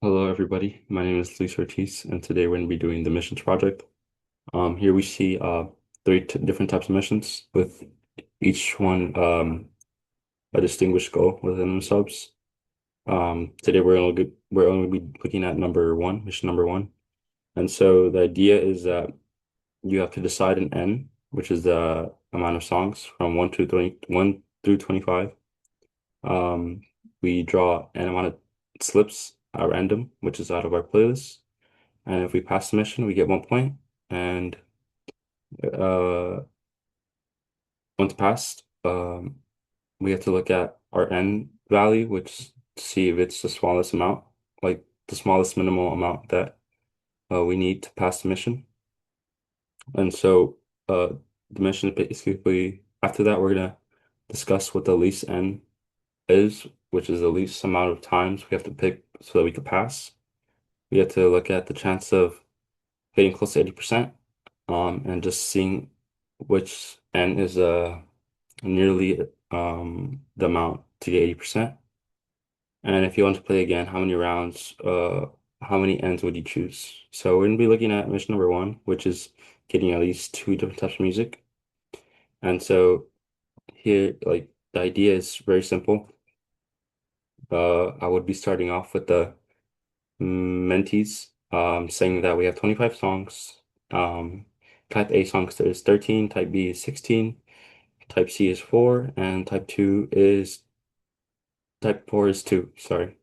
Hello, everybody. My name is Luis Ortiz, and today we're going to be doing the missions project. Here we see three t different types of missions with each one a distinguished goal within themselves. Today we're only be looking at number one, mission number one. And so the idea is that you have to decide an N, which is the amount of songs from 1 through 25. Um, we draw an amount of slips at random, which is out of our playlist. And if we pass the mission, we get 1 point. And uh, once passed, we have to look at our n value, which to see if it's the smallest amount, like the smallest minimal amount that we need to pass the mission. And so uh, the mission is basically after that, we're gonna discuss what the least n is, which is the least amount of times we have to pick so that we could pass. We have to look at the chance of getting close to 80%, and just seeing which n is nearly the amount to get 80%. And if you want to play again, how many rounds, how many ends would you choose? So we're gonna be looking at mission number one, which is getting at least two different types of music. And so here, like the idea is very simple. I would be starting off with the mentees, saying that we have 25 songs. Type A songs there is 13, type B is 16, type C is 4, and type 4 is 2, sorry.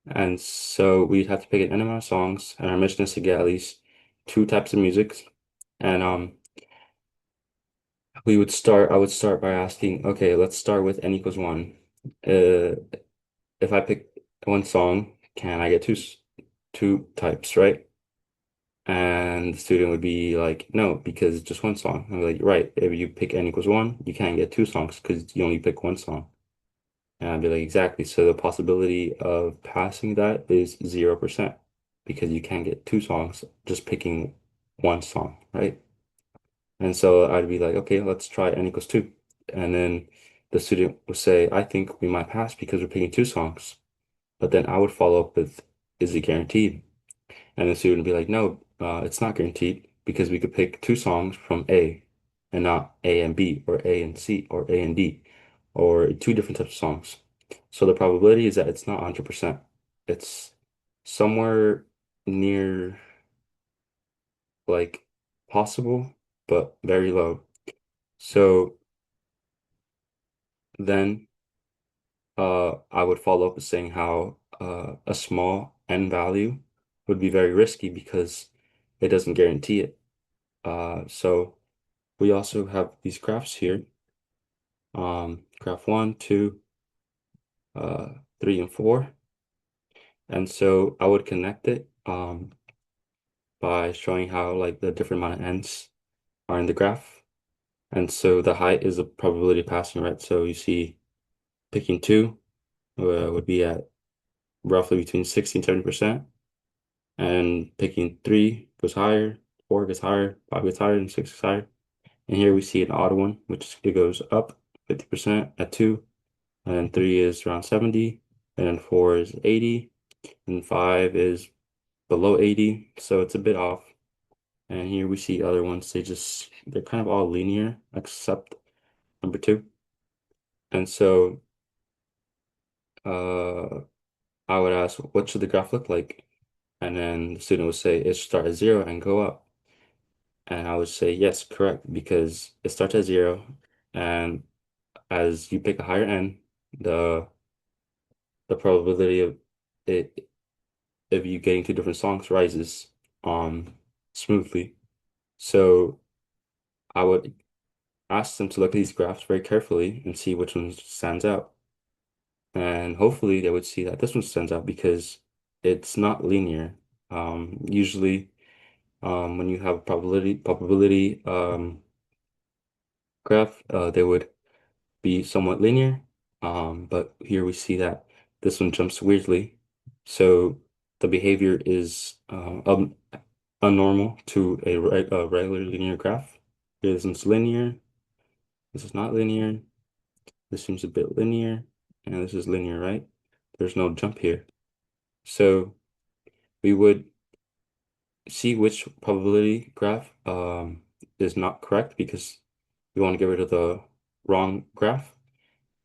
And so we'd have to pick an N amount of songs, and our mission is to get at least two types of music. And I would start by asking, okay, let's start with N equals 1. Uh, if I pick one song, can I get two types, right? And the student would be like, no, because it's just one song. I'm like, right, if you pick N equals 1, you can't get two songs because you only pick one song. And I'd be like, exactly. So the possibility of passing that is 0% because you can't get two songs just picking one song, right? And so I'd be like, okay, let's try N equals 2. And then the student would say, I think we might pass because we're picking two songs. But then I would follow up with, is it guaranteed? And the student would be like, no, it's not guaranteed because we could pick two songs from A and not A and B or A and C or A and D or two different types of songs. So the probability is that it's not 100%. It's somewhere near like possible, but very low. So then I would follow up with saying how a small n value would be very risky because it doesn't guarantee it. So we also have these graphs here, graph one, two, three, and four. And so I would connect it by showing how like the different amount of ends are in the graph. And so the height is the probability of passing, right? So you see picking two would be at roughly between 60 and 70%. And picking three goes higher, four gets higher, five gets higher, and six gets higher. And here we see an odd one, which it goes up 50% at two, and then three is around 70, and then four is 80, and five is below 80, so it's a bit off. And here we see other ones, they're kind of all linear except number two. And so uh, I would ask, what should the graph look like? And then the student would say, it should start at 0 and go up. And I would say, yes, correct, because it starts at 0. And as you pick a higher end, the the probability of it of you getting two different songs rises smoothly. So I would ask them to look at these graphs very carefully and see which one stands out. And hopefully they would see that this one stands out because it's not linear. Usually when you have a probability graph, they would be somewhat linear. But here we see that this one jumps weirdly. So the behavior is abnormal to a regular linear graph. This is linear. This is not linear. This seems a bit linear. And this is linear, right? There's no jump here. So we would see which probability graph is not correct because we want to get rid of the wrong graph.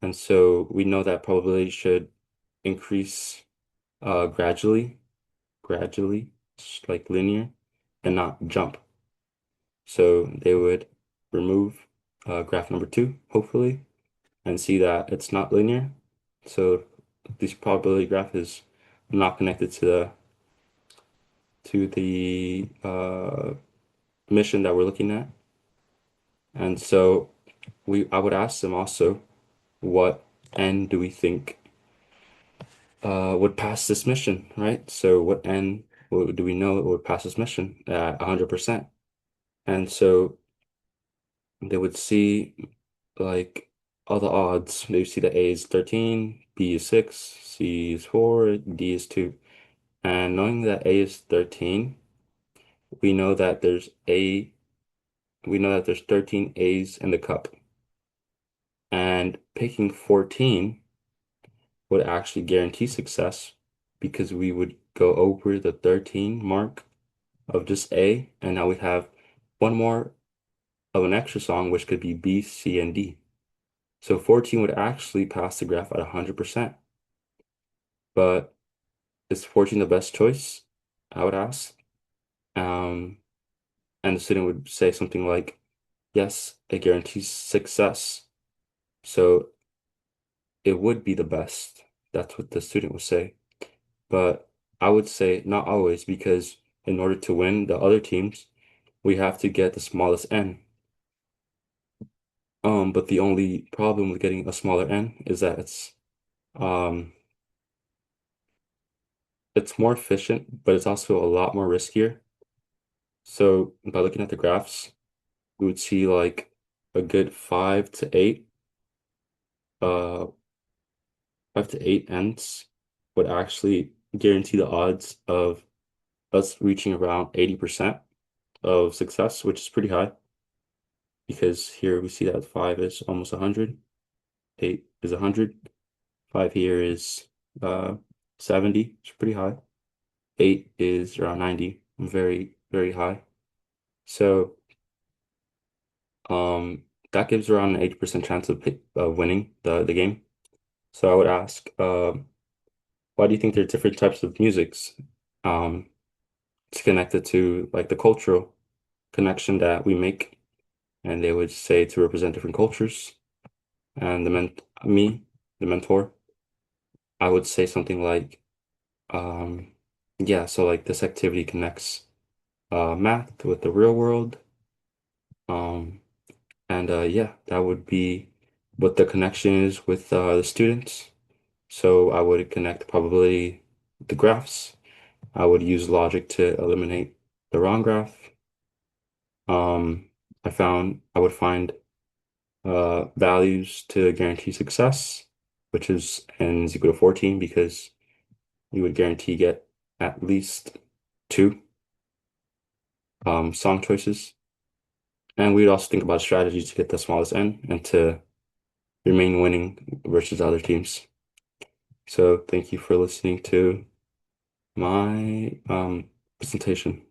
And so we know that probability should increase gradually, like linear, and not jump. So they would remove graph number two, hopefully, and see that it's not linear. So this probability graph is not connected to the mission that we're looking at. And so I would ask them also, what n do we think would pass this mission, right? So what n do we know would pass this mission at 100%? And so they would see like all the odds. They would see that A is 13, B is 6, C is 4, D is 2. And knowing that A is 13, we know that there's 13 A's in the cup. And picking 14 would actually guarantee success because we would go over the 13 mark of just A, and now we have one more of an extra song, which could be B, C, and D. So 14 would actually pass the graph at 100%. But is 14 the best choice? I would ask. Um, and the student would say something like, yes, it guarantees success. So it would be the best. That's what the student would say. But I would say not always, because in order to win the other teams, we have to get the smallest n. But the only problem with getting a smaller n is that um it's more efficient, but it's also a lot more riskier. So by looking at the graphs, we would see like a good uh 5 to 8 ends would actually guarantee the odds of us reaching around 80% of success, which is pretty high because here we see that 5 is almost 100, 8 is 100, 5 here is 70, it's pretty high. 8 is around 90, very, very high. So that gives around an 80% chance of winning the game. So I would ask, why do you think there are different types of musics? It's connected to like the cultural connection that we make, and they would say to represent different cultures. And the mentor, I would say something like, yeah, so like this activity connects math with the real world. Um, and yeah, that would be what the connection is with the students. So I would connect probability with the graphs. I would use logic to eliminate the wrong graph. Um, I would find values to guarantee success, which is n is equal to 14 because you would guarantee get at least two song choices. And we'd also think about strategies to get the smallest n and to remain winning versus other teams. So thank you for listening to my presentation.